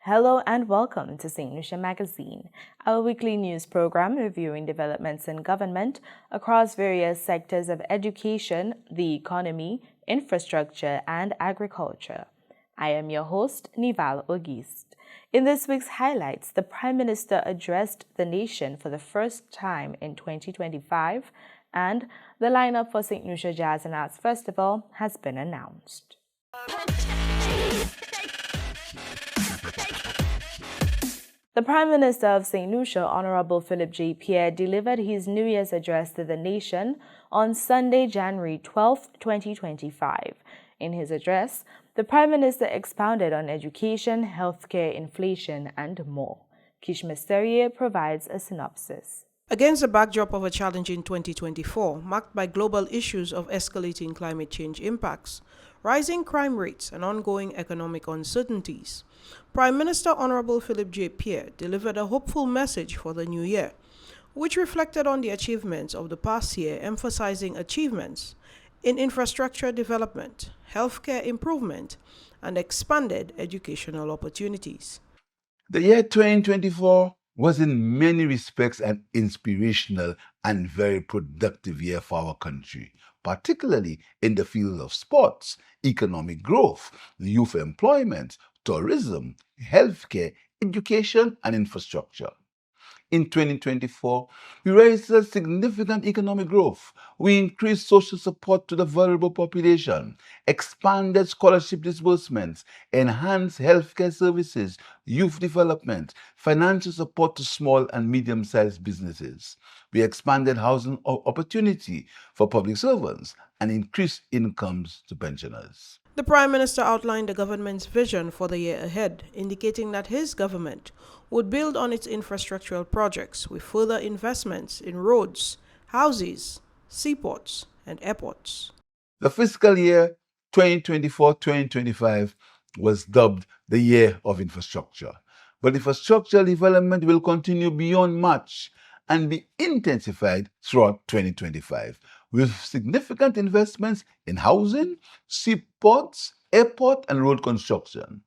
Hello and welcome to St. Lucia Magazine, our weekly news program reviewing developments in government across various sectors of education, the economy, infrastructure, and agriculture. I am your host, Nival Auguste. In this week's highlights, the Prime Minister addressed the nation for the first time in 2025, and the lineup for St. Lucia Jazz and Arts Festival has been announced. The Prime Minister of St. Lucia, Honorable Philip J. Pierre, delivered his New Year's address to the nation on Sunday, January 12, 2025. In his address, the Prime Minister expounded on education, healthcare, inflation, and more. Kish Mysterier provides a synopsis. Against the backdrop of a challenging 2024, marked by global issues of escalating climate change impacts, rising crime rates, and ongoing economic uncertainties, Prime Minister Honorable Philip J. Pierre delivered a hopeful message for the new year, which reflected on the achievements of the past year, emphasizing achievements in infrastructure development, healthcare improvement, and expanded educational opportunities. The year 2024 was in many respects an inspirational and very productive year for our country, particularly in the field of sports, economic growth, youth employment, tourism, healthcare, education, and infrastructure. In 2024, we registered significant economic growth. We increased social support to the vulnerable population, expanded scholarship disbursements, enhanced healthcare services, youth development, financial support to small and medium-sized businesses. We expanded housing opportunity for public servants and increased incomes to pensioners. The Prime Minister outlined the government's vision for the year ahead, indicating that his government would build on its infrastructural projects with further investments in roads, houses, seaports, and airports. The fiscal year 2024-2025 was dubbed the Year of Infrastructure. But infrastructure development will continue beyond March and be intensified throughout 2025, with significant investments in housing, seaports, airport, and road construction.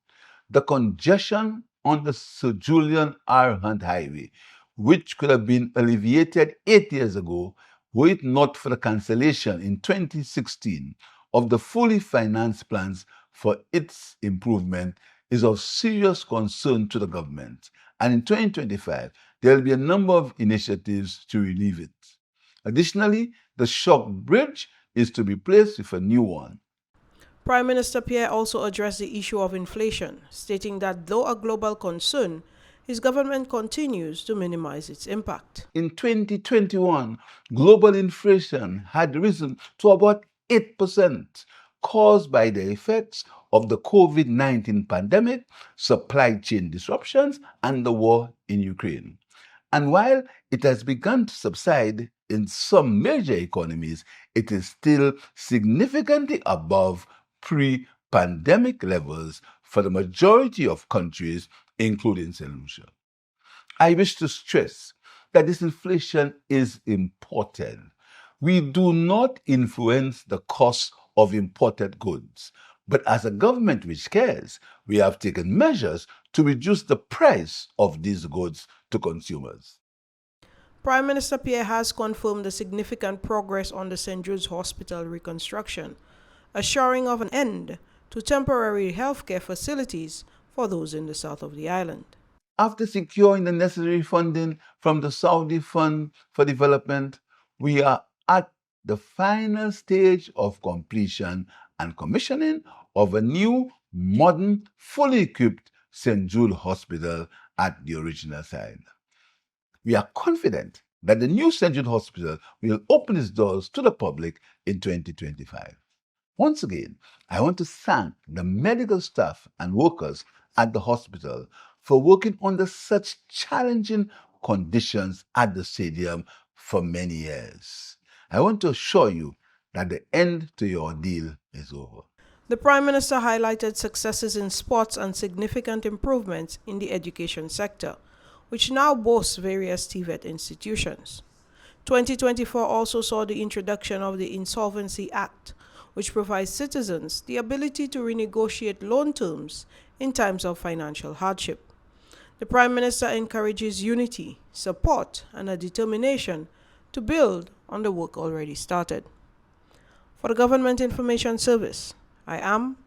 The congestion on the Sir Julian R. Hunt Highway, which could have been alleviated 8 years ago, were it not for the cancellation in 2016 of the fully financed plans for its improvement, is of serious concern to the government. And in 2025, there will be a number of initiatives to relieve it. Additionally, the Shock Bridge is to be replaced with a new one. Prime Minister Pierre also addressed the issue of inflation, stating that though a global concern, his government continues to minimize its impact. In 2021, global inflation had risen to about 8%, caused by the effects of the COVID-19 pandemic, supply chain disruptions, and the war in Ukraine. And while it has begun to subside in some major economies, it is still significantly above pre-pandemic levels for the majority of countries, including St. Lucia. I wish to stress that this inflation is imported. We do not influence the cost of imported goods, but as a government which cares, we have taken measures to reduce the price of these goods to consumers. Prime Minister Pierre has confirmed the significant progress on the St. Jude's Hospital reconstruction, assuring of an end to temporary healthcare facilities for those in the south of the island. After securing the necessary funding from the Saudi Fund for Development, we are at the final stage of completion and commissioning of a new, modern, fully equipped St. Jude Hospital at the original site. We are confident that the new St. Jude Hospital will open its doors to the public in 2025. Once again, I want to thank the medical staff and workers at the hospital for working under such challenging conditions at the stadium for many years. I want to assure you that the end to your ordeal is over. The Prime Minister highlighted successes in sports and significant improvements in the education sector, which now boasts various TVET institutions. 2024 also saw the introduction of the Insolvency Act, which provides citizens the ability to renegotiate loan terms in times of financial hardship. The Prime Minister encourages unity, support, and a determination to build on the work already started. For the Government Information Service, I am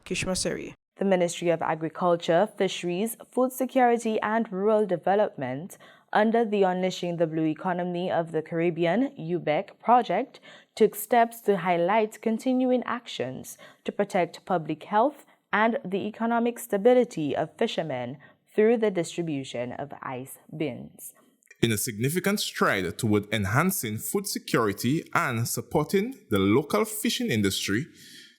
Kishma Seri. The Ministry of Agriculture, Fisheries, Food Security and Rural Development, under the Unleashing the Blue Economy of the Caribbean (UBEC) project, took steps to highlight continuing actions to protect public health and the economic stability of fishermen through the distribution of ice bins. In a significant stride toward enhancing food security and supporting the local fishing industry,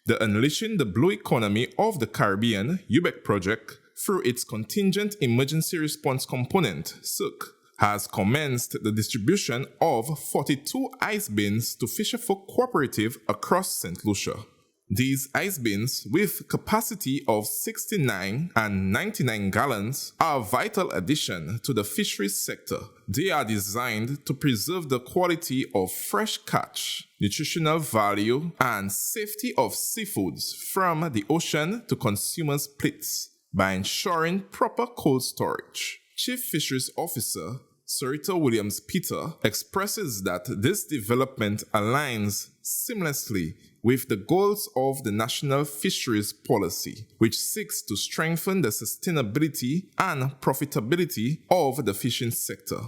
the Unleashing the Blue Economy of the Caribbean (UBEC) project, through its Contingent Emergency Response Component (SERC), has commenced the distribution of 42 ice bins to Fisherfolk Cooperative across St. Lucia. These ice bins, with capacity of 69 and 99 gallons, are a vital addition to the fisheries sector. They are designed to preserve the quality of fresh catch, nutritional value, and safety of seafoods from the ocean to consumers' plates by ensuring proper cold storage. Chief Fisheries Officer Sarita Williams-Peter expresses that this development aligns seamlessly with the goals of the National Fisheries Policy, which seeks to strengthen the sustainability and profitability of the fishing sector.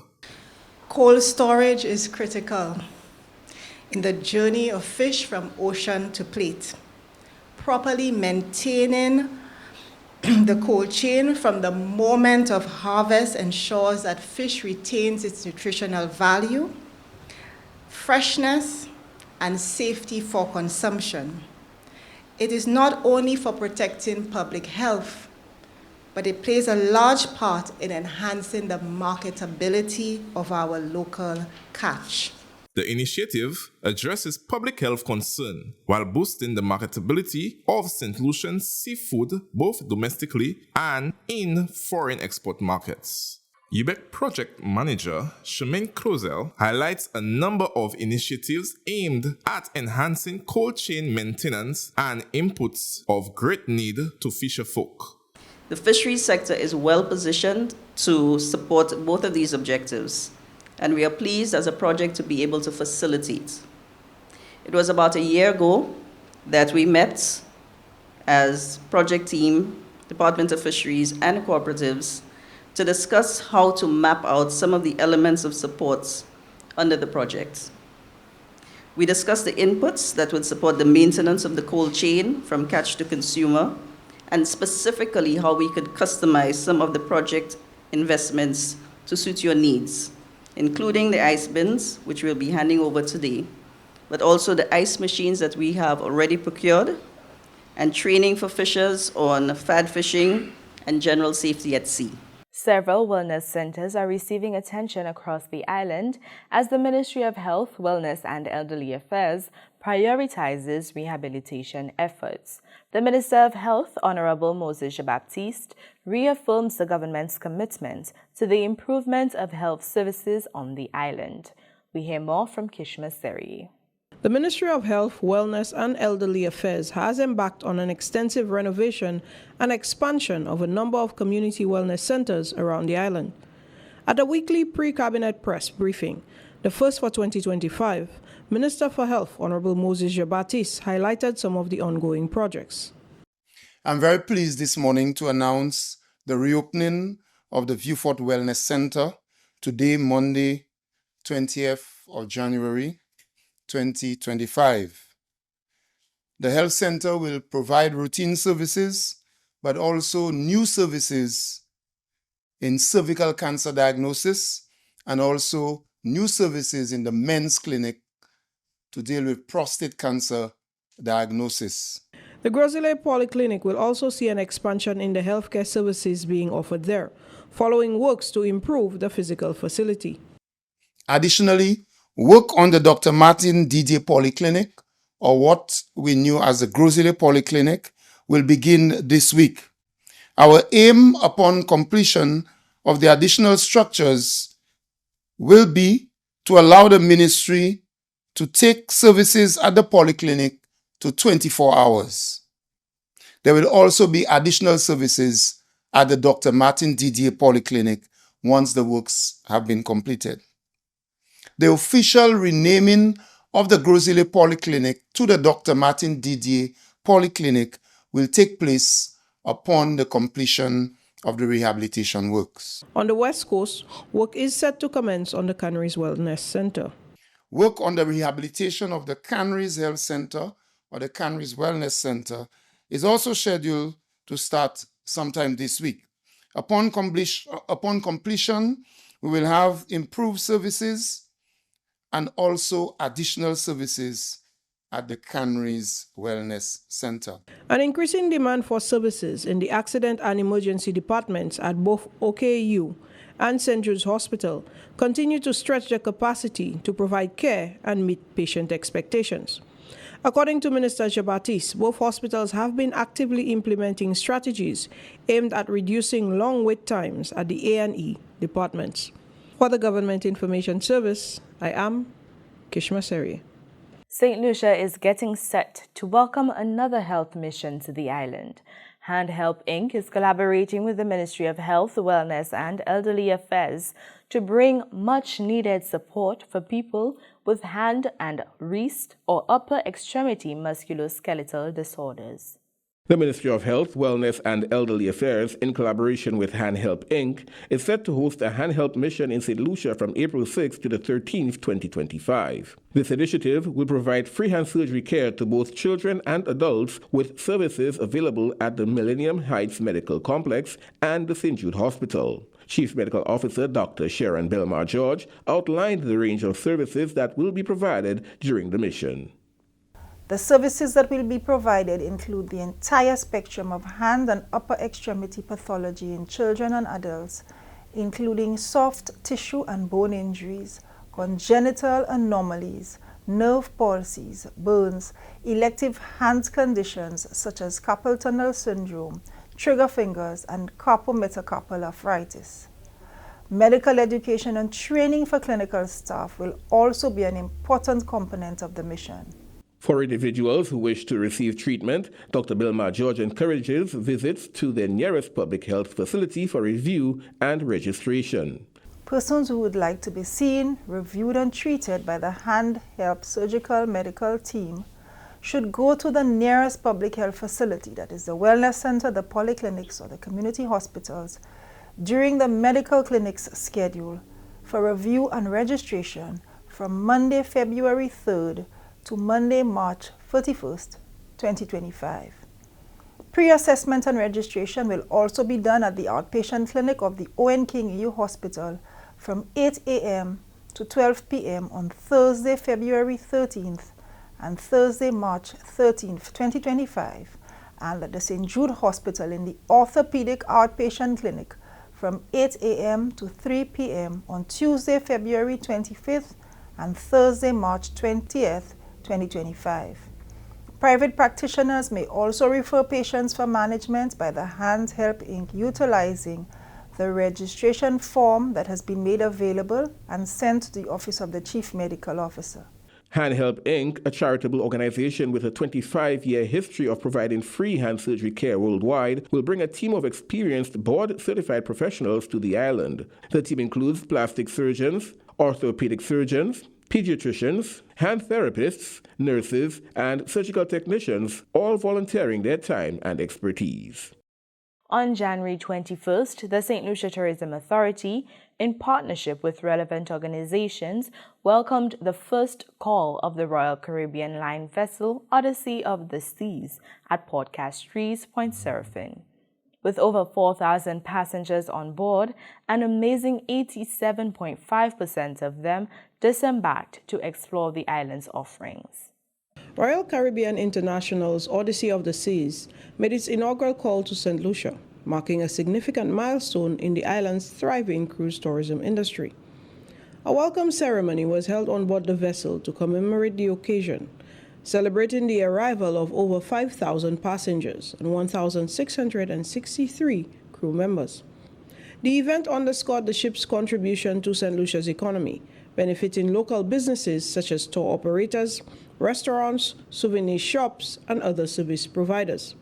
Cold storage is critical in the journey of fish from ocean to plate. Properly maintaining the cold chain from the moment of harvest ensures that fish retains its nutritional value, freshness, and safety for consumption. It is not only for protecting public health, but it plays a large part in enhancing the marketability of our local catch. The initiative addresses public health concern while boosting the marketability of St. Lucian seafood both domestically and in foreign export markets. UBEC Project Manager Shemaine Clozel highlights a number of initiatives aimed at enhancing cold chain maintenance and inputs of great need to fisherfolk. The fisheries sector is well positioned to support both of these objectives, and we are pleased as a project to be able to facilitate. It was about a year ago that we met as project team, Department of Fisheries and cooperatives to discuss how to map out some of the elements of supports under the project. We discussed the inputs that would support the maintenance of the cold chain from catch to consumer, and specifically how we could customize some of the project investments to suit your needs, including the ice bins, which we'll be handing over today, but also the ice machines that we have already procured, and training for fishers on fad fishing and general safety at sea. Several wellness centers are receiving attention across the island as the Ministry of Health, Wellness and Elderly Affairs prioritizes rehabilitation efforts. The Minister of Health, Honorable Moses Jean-Baptiste, reaffirms the government's commitment to the improvement of health services on the island. We hear more from Kishma Seri. The Ministry of Health, Wellness and Elderly Affairs has embarked on an extensive renovation and expansion of a number of community wellness centers around the island. At a weekly pre-cabinet press briefing, the first for 2025, Minister for Health, Honorable Moses Jean-Baptiste, highlighted some of the ongoing projects. I'm very pleased this morning to announce the reopening of the Viewfort Wellness Center today, Monday, 20th of January, 2025. The health center will provide routine services, but also new services in cervical cancer diagnosis and also new services in the men's clinic to deal with prostate cancer diagnosis. The Grosile Polyclinic will also see an expansion in the healthcare services being offered there, following works to improve the physical facility. Additionally, work on the Dr. Martin Didier Polyclinic, or what we knew as the Grosile Polyclinic, will begin this week. Our aim upon completion of the additional structures will be to allow the ministry to take services at the polyclinic to 24 hours. There will also be additional services at the Dr. Martin Didier Polyclinic once the works have been completed. The official renaming of the Grosile Polyclinic to the Dr. Martin Didier Polyclinic will take place upon the completion of the rehabilitation works. On the West Coast, work is set to commence on the Cannabis Wellness Center. Work on the rehabilitation of the Cannabis Health Center or the Cannabis Wellness Center is also scheduled to start sometime this week. Upon completion, we will have improved services and also additional services at the Cannabis Wellness Center. An increasing demand for services in the accident and emergency departments at both OKU and St. Jude's Hospital continue to stretch their capacity to provide care and meet patient expectations. According to Minister Jabatis, both hospitals have been actively implementing strategies aimed at reducing long wait times at the A&E departments. For the Government Information Service, I am Kishma Seri. St. Lucia is getting set to welcome another health mission to the island. Hemp Inc. is collaborating with the Ministry of Health, Wellness and Elderly Affairs to bring much-needed support for people with hand and wrist or upper extremity musculoskeletal disorders. The Ministry of Health, Wellness and Elderly Affairs, in collaboration with Hemp Inc., is set to host a Hemp mission in St. Lucia from April 6th to the 13th, 2025. This initiative will provide free hand surgery care to both children and adults, with services available at the Millennium Heights Medical Complex and the St. Jude Hospital. Chief Medical Officer Dr. Sharon Belmar George outlined the range of services that will be provided during the mission. The services that will be provided include the entire spectrum of hand and upper extremity pathology in children and adults, including soft tissue and bone injuries, congenital anomalies, nerve palsies, burns, elective hand conditions such as carpal tunnel syndrome, trigger fingers, and carpometacarpal arthritis. Medical education and training for clinical staff will also be an important component of the mission. For individuals who wish to receive treatment, Dr. Belmar George encourages visits to their nearest public health facility for review and registration. Persons who would like to be seen, reviewed, and treated by the Hemp Surgical Medical Team should go to the nearest public health facility, that is the wellness center, the polyclinics, or the community hospitals, during the medical clinic's schedule for review and registration from Monday, February 3rd to Monday, March 31st, 2025. Pre-assessment and registration will also be done at the outpatient clinic of the Owen King EU Hospital from 8 a.m. to 12 p.m. on Thursday, February 13th and Thursday, March 13th, 2025, and at the St. Jude Hospital in the orthopedic outpatient clinic from 8 a.m. to 3 p.m. on Tuesday, February 25th and Thursday, March 20th, 2025. Private practitioners may also refer patients for management by the Hemp Inc. utilizing the registration form that has been made available and sent to the Office of the Chief Medical Officer. Hemp Inc., a charitable organization with a 25-year history of providing free hand surgery care worldwide, will bring a team of experienced board-certified professionals to the island. The team includes plastic surgeons, orthopedic surgeons, pediatricians, hand therapists, nurses, and surgical technicians, all volunteering their time and expertise. On January 21st, the St. Lucia Tourism Authority, in partnership with relevant organizations, welcomed the first call of the Royal Caribbean Line vessel Odyssey of the Seas at Port Castries, Point Seraphine. With over 4,000 passengers on board, an amazing 87.5% of them disembarked to explore the island's offerings. Royal Caribbean International's Odyssey of the Seas made its inaugural call to St. Lucia, marking a significant milestone in the island's thriving cruise tourism industry. A welcome ceremony was held on board the vessel to commemorate the occasion, celebrating the arrival of over 5,000 passengers and 1,663 crew members. The event underscored the ship's contribution to St. Lucia's economy, benefiting local businesses such as tour operators, restaurants, souvenir shops, and other service providers.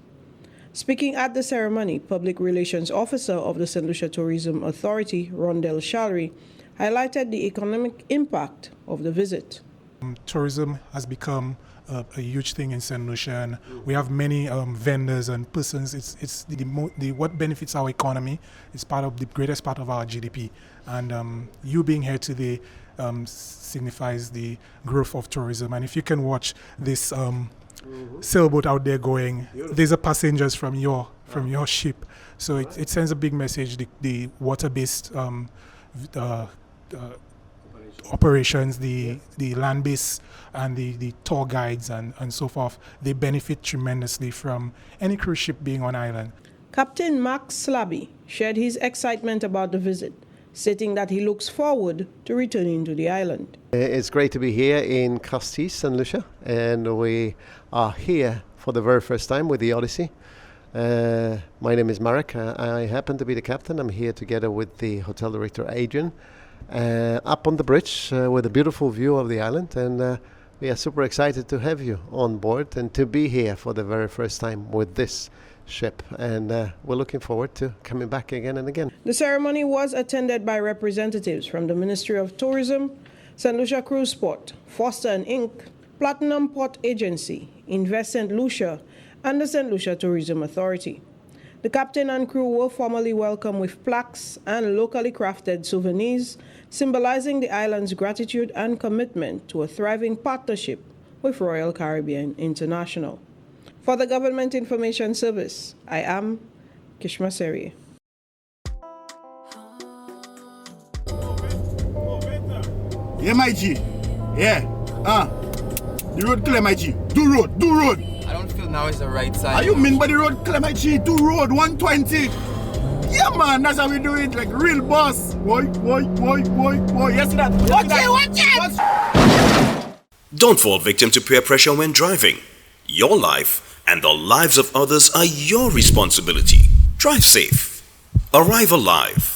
Speaking at the ceremony, Public Relations Officer of the St. Lucia Tourism Authority, Rondell Shalry, highlighted the economic impact of the visit. Tourism has become a huge thing in St. Lucia, and we have many vendors and persons. It's what benefits our economy. It's part of the greatest part of our GDP, and you being here today signifies the growth of tourism. And if you can watch this sailboat out there going, these are passengers from your ship, so it sends a big message. The water-based operations, the land-based and the tour guides and so forth, they benefit tremendously from any cruise ship being on island. Captain Max Slabby shared his excitement about the visit, stating that he looks forward to returning to the island. It's great to be here in Castile, St. Lucia, and we are here for the very first time with the Odyssey. My name is Marek. I happen to be the captain. I'm here together with the hotel director, Adrian, up on the bridge with a beautiful view of the island, and we are super excited to have you on board and to be here for the very first time with this ship, and we're looking forward to coming back again and again. The ceremony was attended by representatives from the Ministry of Tourism, St. Lucia Cruise Port, Foster & Inc., Platinum Port Agency, Invest St. Lucia, and the St. Lucia Tourism Authority. The captain and crew were formally welcomed with plaques and locally crafted souvenirs, symbolizing the island's gratitude and commitment to a thriving partnership with Royal Caribbean International. For the Government Information Service, I am Kishma Seri. Yeah, my G. Yeah. The road clear, my G. Do road. I don't feel now is the right side. Are you mean by the road clear, my G? Do road, 120. Yeah, man, that's how we do it, like real boss. Boy. Yes, that. Watch it. Don't fall victim to peer pressure when driving. Your life and the lives of others are your responsibility. Drive safe. Arrive alive.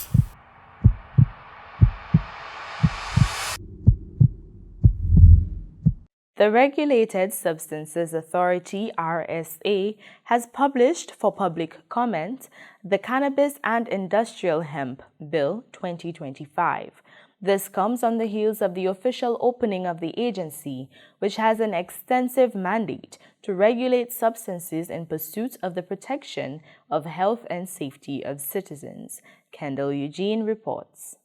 The Regulated Substances Authority, RSA, has published for public comment the Cannabis and Industrial Hemp Bill 2025. This comes on the heels of the official opening of the agency, which has an extensive mandate to regulate substances in pursuit of the protection of health and safety of citizens. Kendall Eugene reports.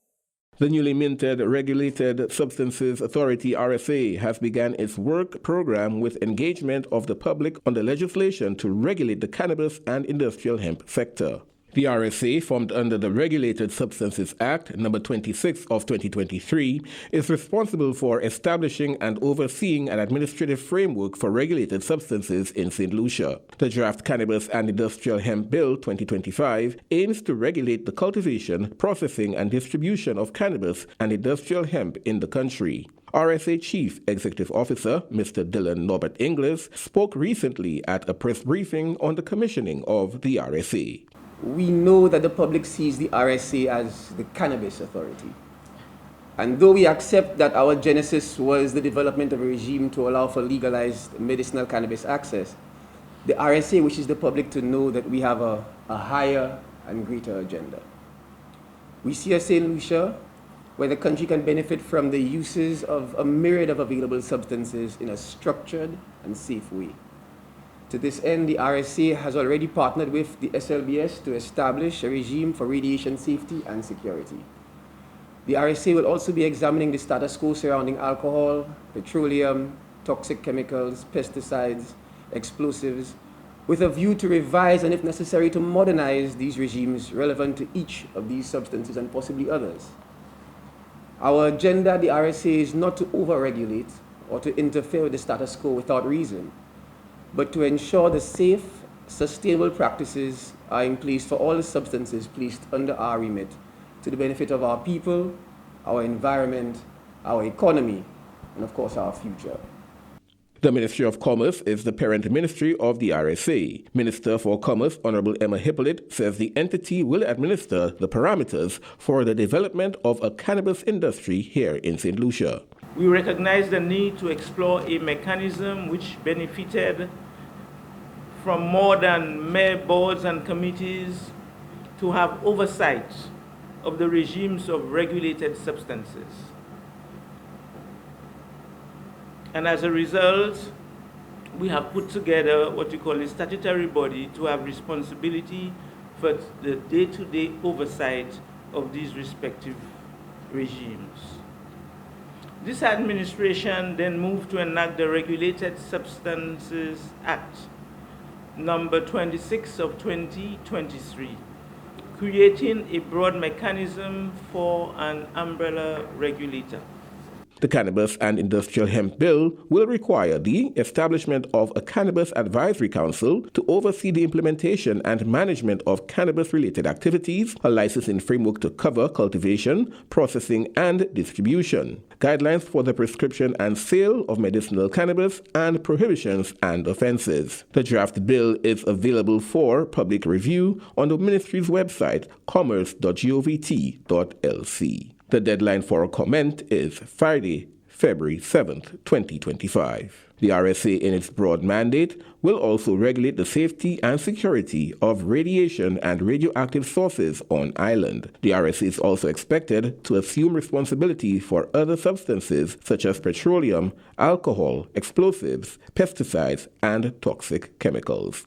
The newly minted Regulated Substances Authority, RSA, has begun its work program with engagement of the public on the legislation to regulate the cannabis and industrial hemp sector. The RSA, formed under the Regulated Substances Act No. 26 of 2023, is responsible for establishing and overseeing an administrative framework for regulated substances in St. Lucia. The draft Cannabis and Industrial Hemp Bill 2025 aims to regulate the cultivation, processing, and distribution of cannabis and industrial hemp in the country. RSA Chief Executive Officer, Mr. Dylan Norbert Inglis, spoke recently at a press briefing on the commissioning of the RSA. We know that the public sees the RSA as the Cannabis Authority. And though we accept that our genesis was the development of a regime to allow for legalized medicinal cannabis access, the RSA wishes the public to know that we have a higher and greater agenda. We see a St. Lucia where the country can benefit from the uses of a myriad of available substances in a structured and safe way. To this end, the RSA has already partnered with the SLBS to establish a regime for radiation safety and security. The RSA will also be examining the status quo surrounding alcohol, petroleum, toxic chemicals, pesticides, explosives, with a view to revise and, if necessary, to modernize these regimes relevant to each of these substances and possibly others. Our agenda at the RSA is not to over-regulate or to interfere with the status quo without reason, but to ensure the safe, sustainable practices are in place for all the substances placed under our remit to the benefit of our people, our environment, our economy, and of course our future. The Ministry of Commerce is the parent ministry of the RSA. Minister for Commerce, Honorable Emma Hippolyte, says the entity will administer the parameters for the development of a cannabis industry here in St. Lucia. We recognize the need to explore a mechanism which benefited from more than mere boards and committees to have oversight of the regimes of regulated substances. And as a result, we have put together what we call a statutory body to have responsibility for the day-to-day oversight of these respective regimes. This administration then moved to enact the Regulated Substances Act, number 26 of 2023, creating a broad mechanism for an umbrella regulator. The Cannabis and Industrial Hemp Bill will require the establishment of a Cannabis Advisory Council to oversee the implementation and management of cannabis-related activities, a licensing framework to cover cultivation, processing, and distribution, guidelines for the prescription and sale of medicinal cannabis, and prohibitions and offenses. The draft bill is available for public review on the Ministry's website, commerce.govt.lc. The deadline for a comment is Friday, February 7th, 2025. The RSA, in its broad mandate, will also regulate the safety and security of radiation and radioactive sources on island. The RSA is also expected to assume responsibility for other substances such as petroleum, alcohol, explosives, pesticides, and toxic chemicals.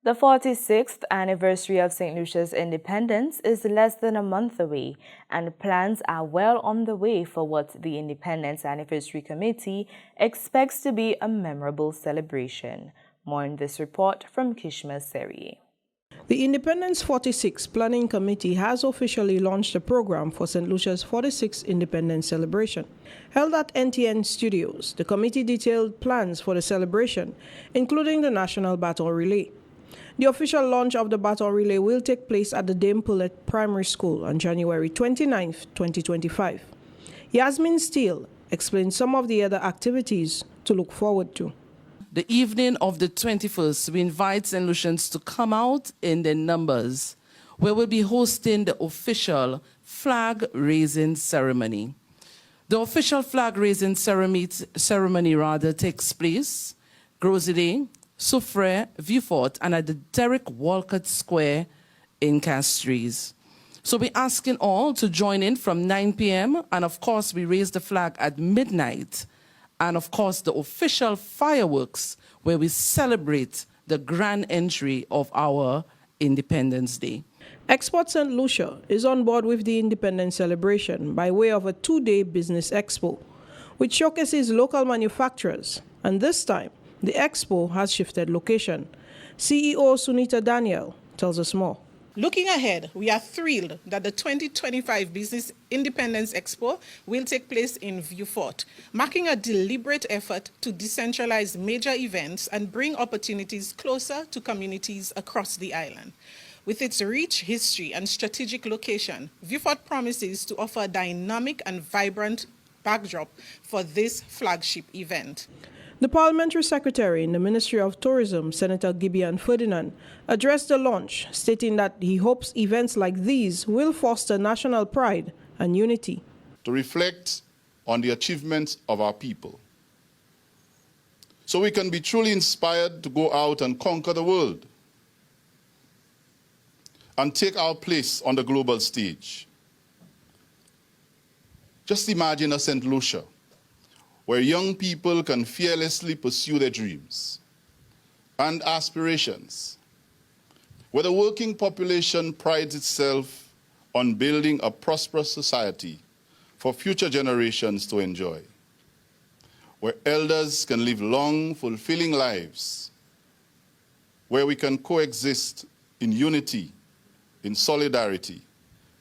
The 46th anniversary of St. Lucia's independence is less than a month away, and plans are well on the way for what the Independence Anniversary Committee expects to be a memorable celebration. More in this report from Kishma Seri. The Independence 46 Planning Committee has officially launched a program for St. Lucia's 46th Independence celebration. Held at NTN Studios, the committee detailed plans for the celebration, including the National Battle Relay. The official launch of the Battle Relay will take place at the Dame Pullet Primary School on January 29, 2025. Yasmin Steele explains some of the other activities to look forward to. The evening of the 21st, we invite St. Lucians to come out in their numbers, where we'll be hosting the official flag-raising ceremony. The official flag-raising ceremony takes place Groside, Soufrière, Vieux-Fort, and at the Derek Walcott Square in Castries. So we're asking all to join in from 9 p.m. and of course we raise the flag at midnight. And of course the official fireworks where we celebrate the grand entry of our Independence Day. Export St. Lucia is on board with the Independence celebration by way of a 2-day business expo, which showcases local manufacturers, and this time the expo has shifted location. CEO Sunita Daniel tells us more. Looking ahead, we are thrilled that the 2025 Business Independence Expo will take place in Vieux-Fort, marking a deliberate effort to decentralize major events and bring opportunities closer to communities across the island. With its rich history and strategic location, Vieux-Fort promises to offer a dynamic and vibrant backdrop for this flagship event. The Parliamentary Secretary in the Ministry of Tourism, Senator Gibeon Ferdinand, addressed the launch, stating that he hopes events like these will foster national pride and unity. To reflect on the achievements of our people, so we can be truly inspired to go out and conquer the world and take our place on the global stage. Just imagine a St. Lucia, where young people can fearlessly pursue their dreams and aspirations, where the working population prides itself on building a prosperous society for future generations to enjoy, where elders can live long, fulfilling lives, where we can coexist in unity, in solidarity,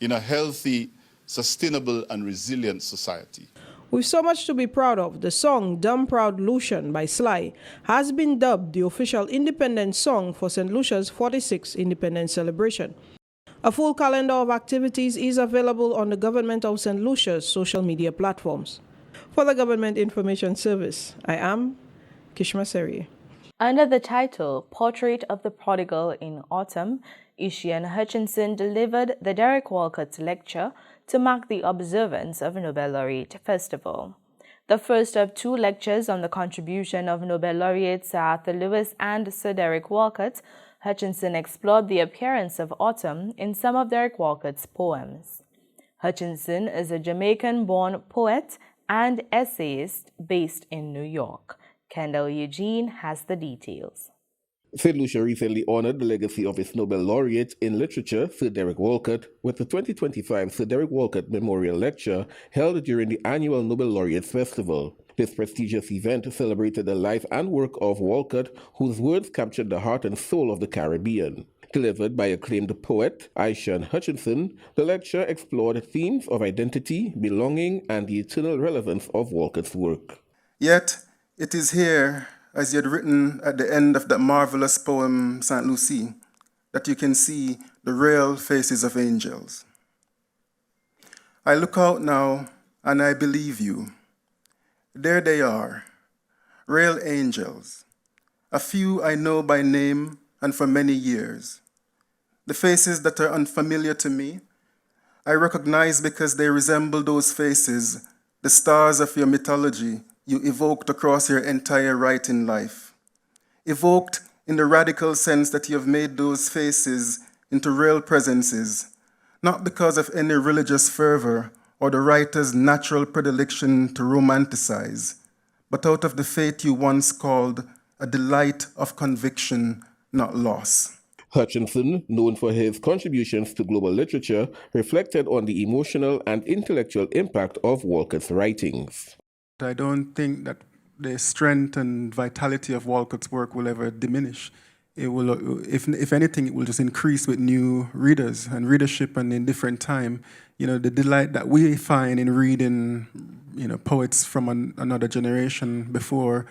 in a healthy, sustainable, and resilient society. With so much to be proud of, the song Dumb Proud Lucian by Sly has been dubbed the official independence song for St. Lucia's 46th Independence celebration. A full calendar of activities is available on the Government of St. Lucia's social media platforms. For the Government Information Service, I am Kishma Seri. Under the title Portrait of the Prodigal in Autumn, Ishian Hutchinson delivered the Derek Walcott Lecture to mark the observance of Nobel Laureate Festival. The first of two lectures on the contribution of Nobel laureates Sir Arthur Lewis and Sir Derek Walcott, Hutchinson explored the appearance of autumn in some of Derek Walcott's poems. Hutchinson is a Jamaican-born poet and essayist based in New York. Kendall Eugene has the details. St. Lucia recently honored the legacy of its Nobel laureate in literature, Sir Derek Walcott, with the 2025 Sir Derek Walcott Memorial Lecture held during the annual Nobel Laureates Festival. This prestigious event celebrated the life and work of Walcott, whose words captured the heart and soul of the Caribbean. Delivered by acclaimed poet Aishan Hutchinson, the lecture explored themes of identity, belonging, and the eternal relevance of Walcott's work. Yet, it is here, as he had written at the end of that marvelous poem, St. Lucie, that you can see the real faces of angels. I look out now, and I believe you. There they are, real angels. A few I know by name and for many years. The faces that are unfamiliar to me, I recognize because they resemble those faces, the stars of your mythology you evoked across your entire writing life. Evoked in the radical sense that you have made those faces into real presences, not because of any religious fervor or the writer's natural predilection to romanticize, but out of the faith you once called a delight of conviction, not loss. Hutchinson, known for his contributions to global literature, reflected on the emotional and intellectual impact of Walcott's writings. I don't think that the strength and vitality of Walcott's work will ever diminish. It will, if anything, it will just increase with new readers and readership, and in different time. You know, the delight that we find in reading, poets from another generation before,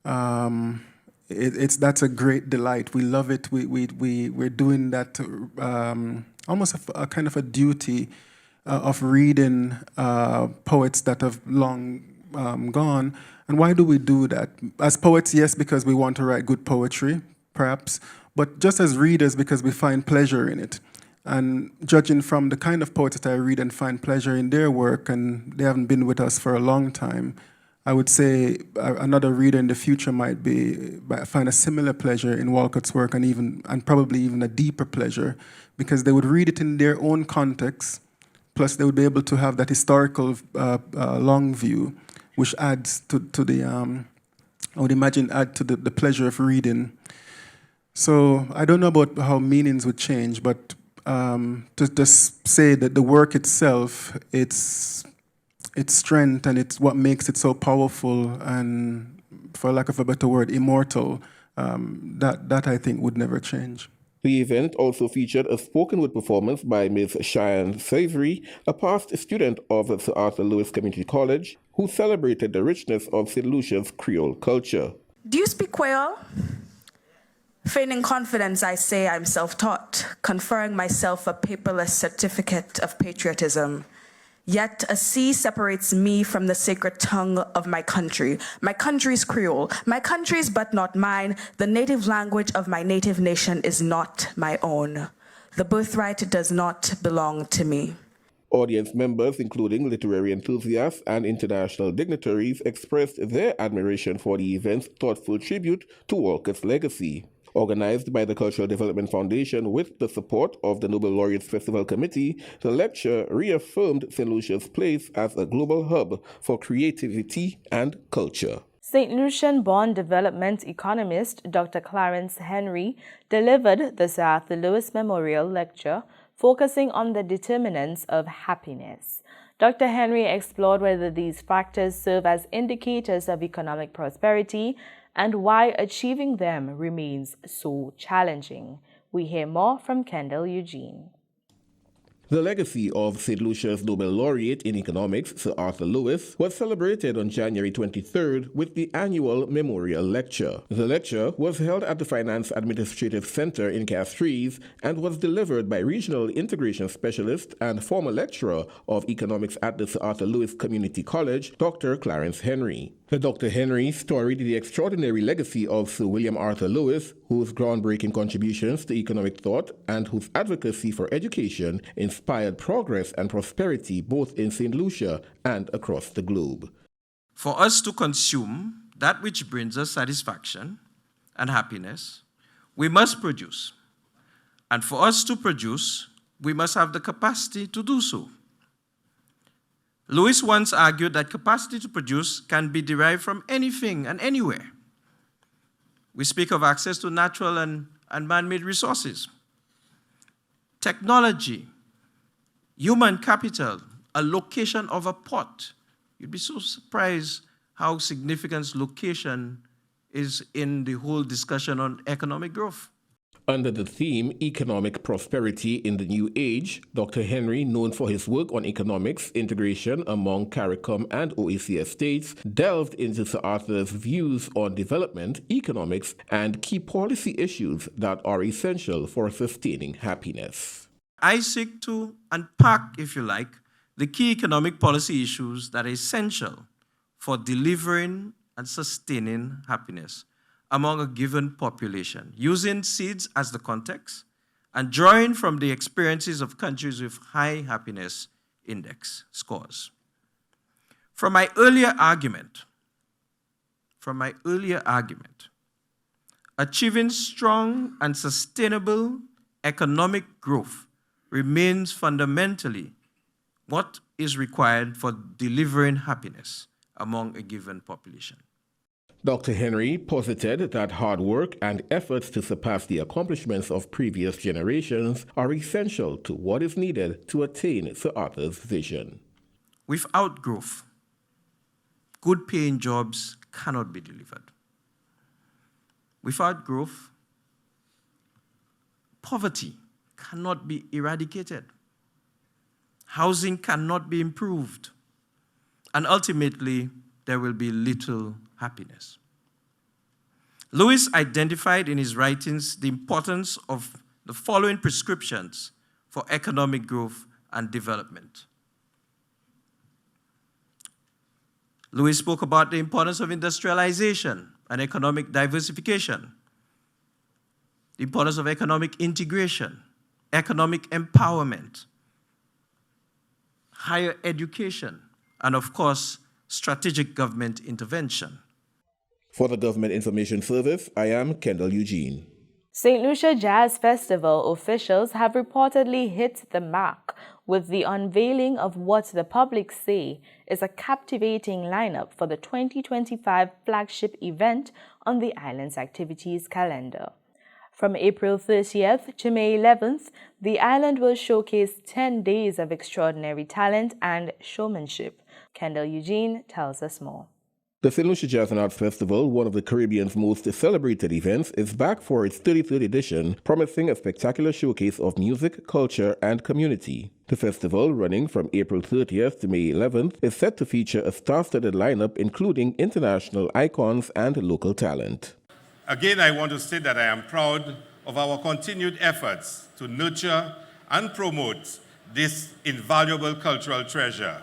that's a great delight. We love it. We're doing that almost a kind of a duty of reading poets that have long gone. And why do we do that? As poets, yes, because we want to write good poetry, perhaps, but just as readers, because we find pleasure in it. And judging from the kind of poets that I read and find pleasure in their work, and they haven't been with us for a long time, I would say another reader in the future might find a similar pleasure in Walcott's work, and probably even a deeper pleasure, because they would read it in their own context, plus they would be able to have that historical long view, which adds to the, I would imagine, add to the pleasure of reading. So I don't know about how meanings would change, but to just say that the work itself, its strength and it's what makes it so powerful and, for lack of a better word, immortal, that I think would never change. The event also featured a spoken word performance by Ms. Cheyenne Savory, a past student of Sir Arthur Lewis Community College, who celebrated the richness of St. Lucia's Creole culture. Do you speak Creole? Feigning confidence, I say I'm self-taught, conferring myself a paperless certificate of patriotism. Yet a sea separates me from the sacred tongue of my country. My country's Creole. My country's but not mine. The native language of my native nation is not my own. The birthright does not belong to me. Audience members, including literary enthusiasts and international dignitaries, expressed their admiration for the event's thoughtful tribute to Walcott's legacy. Organized by the Cultural Development Foundation with the support of the Nobel Laureates Festival Committee, the lecture reaffirmed St. Lucia's place as a global hub for creativity and culture. St. Lucian-born development economist Dr. Clarence Henry delivered the Sir Arthur Lewis Memorial Lecture, focusing on the determinants of happiness. Dr. Henry explored whether these factors serve as indicators of economic prosperity and why achieving them remains so challenging. We hear more from Kendall Eugene. The legacy of St. Lucia's Nobel laureate in economics, Sir Arthur Lewis, was celebrated on January 23rd with the annual Memorial Lecture. The lecture was held at the Finance Administrative Center in Castries and was delivered by Regional Integration Specialist and former lecturer of economics at the Sir Arthur Lewis Community College, Dr. Clarence Henry. Dr. Henry storied the extraordinary legacy of Sir William Arthur Lewis, whose groundbreaking contributions to economic thought and whose advocacy for education inspired progress and prosperity both in St. Lucia and across the globe. For us to consume that which brings us satisfaction and happiness, we must produce. And for us to produce, we must have the capacity to do so. Lewis once argued that capacity to produce can be derived from anything and anywhere. We speak of access to natural and man-made resources, technology, human capital, a location of a port. You'd be so surprised how significant location is in the whole discussion on economic growth. Under the theme Economic Prosperity in the New Age, Dr. Henry, known for his work on economics integration among CARICOM and OECS states, delved into Sir Arthur's views on development, economics, and key policy issues that are essential for sustaining happiness. I seek to unpack, if you like, the key economic policy issues that are essential for delivering and sustaining happiness among a given population, using seeds as the context and drawing from the experiences of countries with high happiness index scores. From my earlier argument, achieving strong and sustainable economic growth remains fundamentally what is required for delivering happiness among a given population. Dr. Henry posited that hard work and efforts to surpass the accomplishments of previous generations are essential to what is needed to attain Sir Arthur's vision. Without growth, good paying jobs cannot be delivered. Without growth, poverty cannot be eradicated. Housing cannot be improved. And ultimately, there will be little happiness. Lewis identified in his writings the importance of the following prescriptions for economic growth and development. Lewis spoke about the importance of industrialization and economic diversification, the importance of economic integration, economic empowerment, higher education, and of course, strategic government intervention. For the Government Information Service, I am Kendall Eugene. St. Lucia Jazz Festival officials have reportedly hit the mark with the unveiling of what the public say is a captivating lineup for the 2025 flagship event on the island's activities calendar. From April 30th to May 11th, the island will showcase 10 days of extraordinary talent and showmanship. Kendall Eugene tells us more. The St. Lucia Jazz and Arts Festival, one of the Caribbean's most celebrated events, is back for its 33rd edition, promising a spectacular showcase of music, culture, and community. The festival, running from April 30th to May 11th, is set to feature a star-studded lineup including international icons and local talent. Again, I want to say that I am proud of our continued efforts to nurture and promote this invaluable cultural treasure.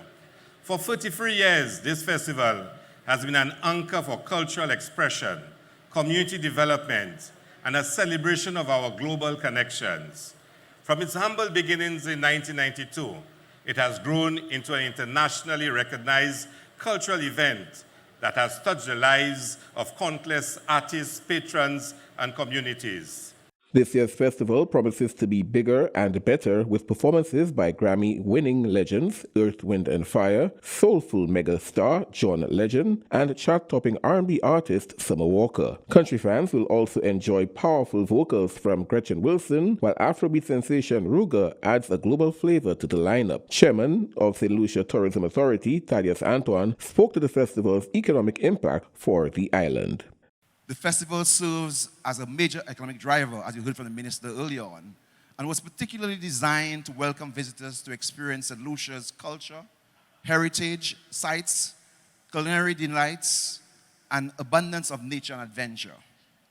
For 33 years, this festival has been an anchor for cultural expression, community development, and a celebration of our global connections. From its humble beginnings in 1992, it has grown into an internationally recognized cultural event that has touched the lives of countless artists, patrons, and communities. This year's festival promises to be bigger and better with performances by Grammy-winning legends Earth, Wind & Fire, soulful megastar John Legend, and chart-topping R&B artist Summer Walker. Country fans will also enjoy powerful vocals from Gretchen Wilson, while Afrobeat sensation Ruger adds a global flavor to the lineup. Chairman of St. Lucia Tourism Authority, Thaddeus Antoine, spoke to the festival's economic impact for the island. The festival serves as a major economic driver, as you heard from the minister earlier on, and was particularly designed to welcome visitors to experience St. Lucia's culture, heritage, sites, culinary delights, and abundance of nature and adventure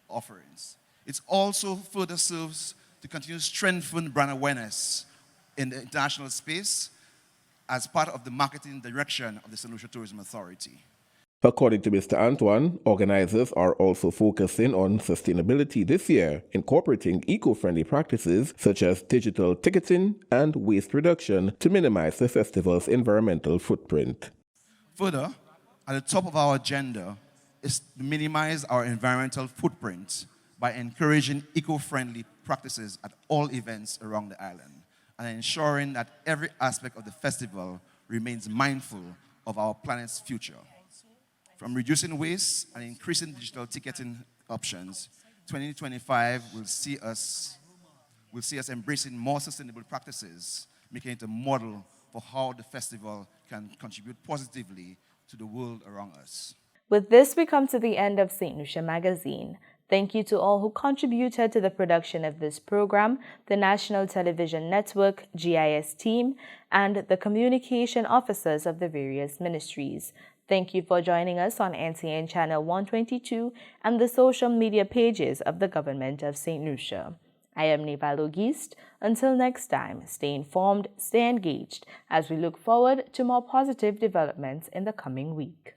offerings. It also further serves to continue to strengthen brand awareness in the international space as part of the marketing direction of the St. Lucia Tourism Authority. According to Mr. Antoine, organizers are also focusing on sustainability this year, incorporating eco-friendly practices such as digital ticketing and waste reduction to minimize the festival's environmental footprint. Further, At the top of our agenda is to minimize our environmental footprint by encouraging eco-friendly practices at all events around the island and ensuring that every aspect of the festival remains mindful of our planet's future. From reducing waste and increasing digital ticketing options, 2025 will see us embracing more sustainable practices, making it a model for how the festival can contribute positively to the world around us. With this, we come to the end of St. Lucia Magazine. Thank you to all who contributed to the production of this program, the National Television Network, GIS team, and the communication officers of the various ministries. Thank you for joining us on NTN Channel 122 and the social media pages of the Government of St. Lucia. I am Neva Logist. Until next time, stay informed, stay engaged, as we look forward to more positive developments in the coming week.